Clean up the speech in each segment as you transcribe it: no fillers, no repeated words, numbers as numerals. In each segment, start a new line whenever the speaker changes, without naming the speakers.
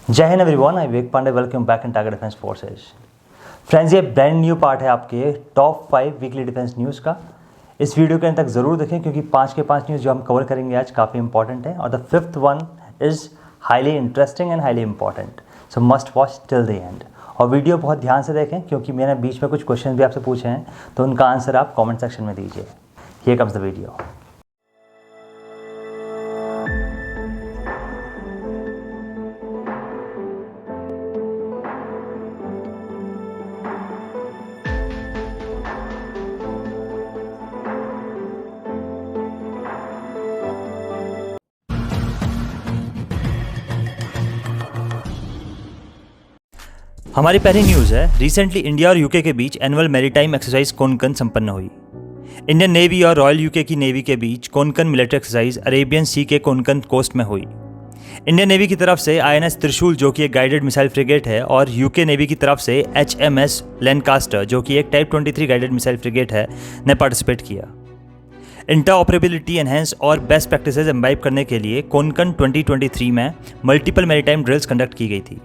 जय Hind everyone, I Vivek Pandey, welcome back in Tiger Defence Forces. Friends, ये brand new part है आपके टॉप 5 वीकली डिफेंस न्यूज़ का। इस वीडियो के अंत तक ज़रूर देखें क्योंकि 5 के 5 न्यूज़ जो हम कवर करेंगे आज काफ़ी इंपॉर्टेंट है और the fifth one is highly interesting and highly important, so must watch till the end. और वीडियो बहुत ध्यान से देखें क्योंकि मैंने बीच में कुछ क्वेश्चन भी आपसे पूछे हैं तो उनका आंसर आप कॉमेंट सेक्शन में दीजिए। Here comes the video. हमारी पहली न्यूज़ है, रिसेंटली इंडिया और यूके के बीच एनुअल मैरीटाइम एक्सरसाइज कोनकन संपन्न हुई। इंडियन नेवी और रॉयल यूके की नेवी के बीच कोनकन मिलिट्री एक्सरसाइज अरेबियन सी के कोनकन कोस्ट में हुई। इंडियन नेवी की तरफ से आईएनएस त्रिशूल जो कि एक गाइडेड मिसाइल फ्रिगेट है और यूके नेवी की तरफ से एचएमएस लैंकास्टर जो कि एक टाइप 23 गाइडेड मिसाइल फ्रिगेट है ने पार्टिसिपेट किया। इंटरऑपरेबिलिटी एनहेंस और बेस्ट प्रैक्टिसेस एम्बाइब करने के लिए कोनकन 2023 में मल्टीपल मैरीटाइम ड्रिल्स कंडक्ट की गई थी।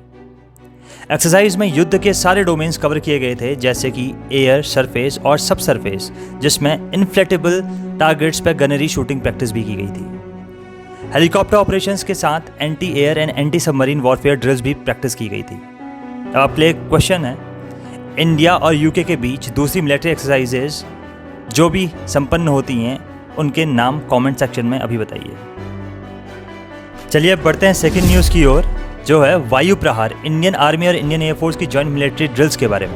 एक्सरसाइज में युद्ध के सारे डोमेन्स कवर किए गए थे जैसे कि एयर, सरफेस और सब सरफेस, जिसमें इनफ्लेटेबल टारगेट्स पर गनरी शूटिंग प्रैक्टिस भी की गई थी। हेलीकॉप्टर ऑपरेशंस के साथ anti air and anti submarine warfare drills भी प्रैक्टिस की गई थी। अब आपके लिए क्वेश्चन है, इंडिया और यूके के बीच दूसरी मिलिट्री एक्सरसाइजेज जो भी संपन्न होती हैं उनके नाम कमेंट सेक्शन में अभी बताइए। चलिए अब बढ़ते हैं सेकेंड न्यूज़ की ओर, जो है वायु प्रहार, इंडियन आर्मी और इंडियन एयरफोर्स की जॉइंट मिलिट्री ड्रिल्स के बारे में।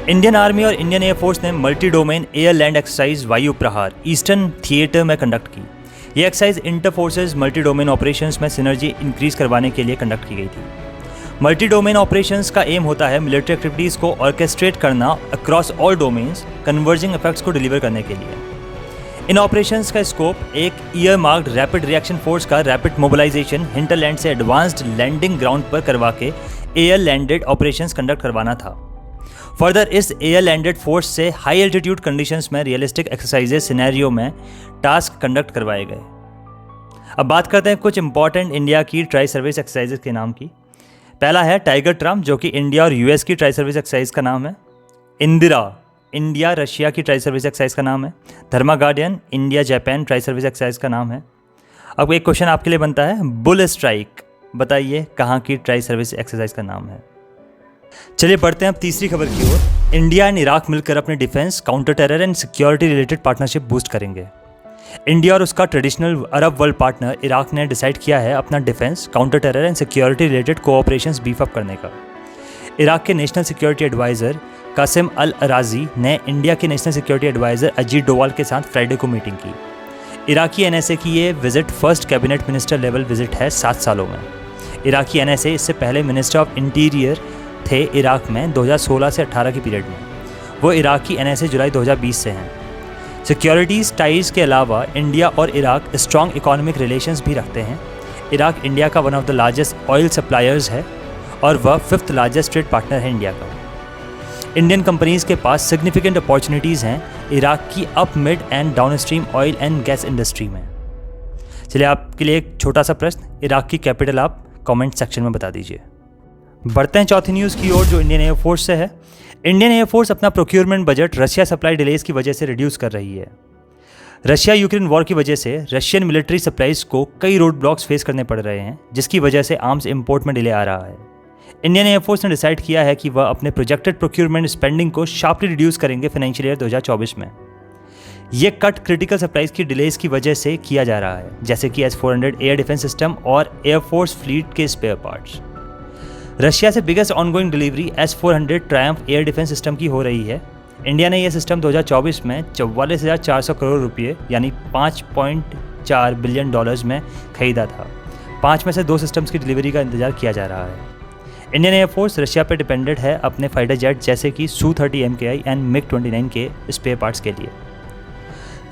इंडियन आर्मी और इंडियन एयरफोर्स ने multi domain air land exercise वायु प्रहार ईस्टर्न थिएटर में कंडक्ट की। ये exercise inter forces multi domain operations में सिनर्जी इंक्रीज करवाने के लिए कंडक्ट की गई थी। मल्टी डोमेन ऑपरेशंस का एम होता है मिलिट्री एक्टिविटीज़ को ऑर्केस्ट्रेट करना across all domains, converging effects को डिलीवर करने के लिए। इन ऑपरेशंस का स्कोप एक year marked rapid reaction force का रैपिड मोबिलाइजेशन हिंटरलैंड से एडवांस्ड लैंडिंग ग्राउंड पर करवा के एयर लैंडेड ऑपरेशंस कंडक्ट करवाना था। फर्दर इस एयर लैंडेड फोर्स से हाई एल्टीट्यूड कंडीशंस में रियलिस्टिक एक्सरसाइजेस सिनेरियो में टास्क कंडक्ट करवाए गए। अब बात करते हैं कुछ इंपॉर्टेंट इंडिया की ट्राई सर्विस एक्सरसाइजेस के नाम की। पहला है टाइगर ट्रम्प जो कि इंडिया और यूएस की ट्राई सर्विस एक्सरसाइज का नाम है। इंदिरा, इंडिया रशिया की ट्राई सर्विस एक्सरसाइज का नाम है। Dharma Guardian, India Japan tri service exercise का नाम है। अब एक क्वेश्चन आपके लिए बनता है, बुल स्ट्राइक, बताइए कहाँ की ट्राई सर्विस एक्सरसाइज का नाम है। चलिए बढ़ते हैं अब तीसरी खबर की ओर। इंडिया एंड इराक मिलकर अपने defence, counter terror and security related partnership boost करेंगे। इंडिया और उसका traditional Arab world partner Iraq ने डिसाइड किया है अपना defence, counter terror and security related cooperations beef up करने का। इराक के national security adviser Qasim al Araji ने इंडिया के national security adviser Ajit Doval के साथ फ्राइडे को मीटिंग की। इराकी एनएसए की ये visit first cabinet minister level visit है 7 सालों में। इराकी एनएसए इससे पहले मिनिस्टर ऑफ इंटीरियर थे इराक में 2016 से 18 की पीरियड में। वो इराकी एनएसए जुलाई 2020 से हैं। सिक्योरिटीज़ टाइज के अलावा इंडिया और इराक स्ट्रॉन्ग इकोनॉमिक रिलेशंस भी रखते हैं। इराक इंडिया का one of the largest oil suppliers है और वह 5th लार्जेस्ट ट्रेड पार्टनर है इंडिया का। इंडियन कंपनीज़ के पास सिग्निफिकेंट अपॉर्चुनिटीज़ हैं इराक की up mid and down stream oil and gas industry में। चलिए आपके लिए एक छोटा सा प्रश्न, इराक की कैपिटल आप कमेंट सेक्शन में बता दीजिए। बढ़ते हैं चौथी न्यूज़ की ओर जो इंडियन एयरफोर्स से है। इंडियन एयरफोर्स अपना procurement budget Russia supply delays की वजह से रिड्यूस कर रही है। रशिया यूक्रेन वॉर की वजह से रशियन मिलिट्री सप्लाईज को कई रोड ब्लॉक्स फेस करने पड़ रहे हैं जिसकी वजह से आर्म्स इंपोर्ट में डिले आ रहा है। इंडियन एयरफोर्स ने डिसाइड किया है कि वह अपने प्रोजेक्टेड प्रोक्योरमेंट स्पेंडिंग को शार्पली रिड्यूस करेंगे फाइनेंशियल ईयर 2024 में। यह कट क्रिटिकल सप्लाईज की डिलेज की वजह से किया जा रहा है जैसे कि S-400 एयर डिफेंस सिस्टम और एयरफोर्स फ्लीट के स्पेयर पार्ट्स। रशिया से biggest ongoing delivery S-400 Triumph air defence system की हो रही है। इंडिया ने यह सिस्टम 2024 में 44,400 करोड़ रुपये यानी $5.4 बिलियन में खरीदा था। 5 में से 2 सिस्टम्स की डिलीवरी का इंतजार किया जा रहा है। इंडियन एयरफोर्स रशिया पर डिपेंडेंट है अपने फाइटर जेट जैसे कि Su-30 MKI एंड MiG-29 के स्पेयर पार्ट्स के लिए।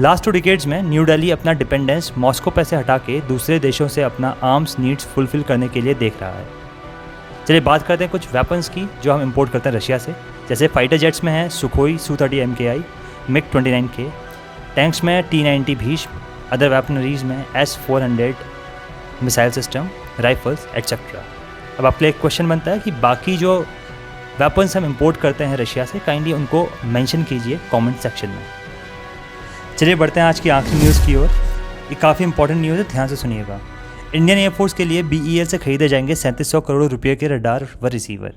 लास्ट 2 डिकेड्स में न्यू दिल्ली अपना डिपेंडेंस मॉस्को पर से हटा के दूसरे देशों से अपना आर्म्स नीड्स फुलफिल करने के लिए देख रहा है। चलिए बात करते हैं कुछ वेपन्स की जो हम इंपोर्ट करते हैं रशिया से। जैसे फाइटर जेट्स में है सुखोई Su-30 MKI, MiG-29 के, टैंक्स में T-90 भीष्म, अदर वेपनरीज में S-400 missile system, rifles etcetera. अब आपके लिए एक क्वेश्चन बनता है कि बाकी जो वेपन्स हम इंपोर्ट करते हैं रशिया से, काइंडली उनको मेंशन कीजिए कमेंट सेक्शन में। चलिए बढ़ते हैं आज की आखिरी न्यूज़ की ओर। ये काफ़ी इंपॉर्टेंट न्यूज़ है, ध्यान से सुनिएगा। इंडियन एयरफोर्स के लिए BEL से खरीदे जाएंगे 3700 करोड़ रुपये के रडार व रिसीवर।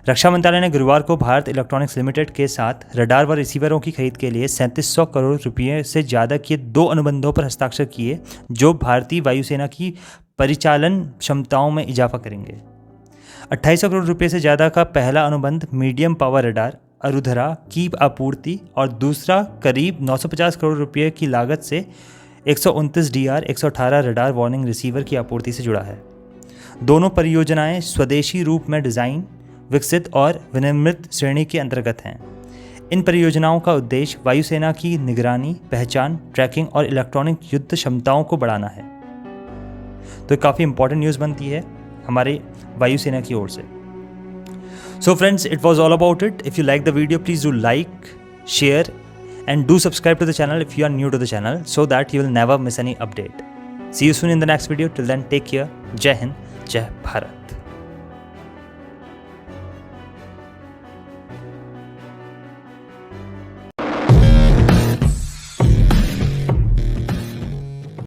रक्षा मंत्रालय ने गुरुवार को भारत इलेक्ट्रॉनिक्स लिमिटेड के साथ रडार व रिसीवरों की खरीद के लिए 3700 करोड़ रुपये से ज़्यादा के 2 अनुबंधों पर हस्ताक्षर किए, जो भारतीय वायुसेना की परिचालन क्षमताओं में इजाफा करेंगे। 2800 करोड़ रुपये से ज़्यादा का पहला अनुबंध मीडियम पावर रडार अरुधरा की आपूर्ति और दूसरा करीब 950 करोड़ रुपये की लागत से 129 DR 118 रडार वार्निंग रिसीवर की आपूर्ति से जुड़ा है। दोनों परियोजनाएं स्वदेशी रूप में डिज़ाइन, विकसित और विनिर्मित श्रेणी के अंतर्गत हैं। इन परियोजनाओं का उद्देश्य वायुसेना की निगरानी, पहचान, ट्रैकिंग और इलेक्ट्रॉनिक युद्ध क्षमताओं को बढ़ाना है। तो काफ़ी इंपॉर्टेंट न्यूज़ बनती है हमारे वायुसेना की ओर से। So friends, it was all about it. If you like the video, please do like, share and do subscribe to the channel if you are new to the channel, so that you will never miss any update. See you soon in the next video. Till then, take care. Jai Hind, Jai Bharat.